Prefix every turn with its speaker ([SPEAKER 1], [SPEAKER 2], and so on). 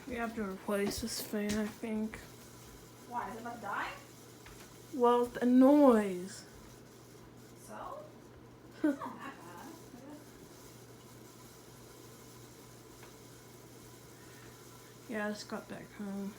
[SPEAKER 1] We have to replace this fan, I think.
[SPEAKER 2] Why? Is it about to die?
[SPEAKER 1] Well, the noise.
[SPEAKER 2] So? It's not that bad.
[SPEAKER 1] Yeah, I just got back home.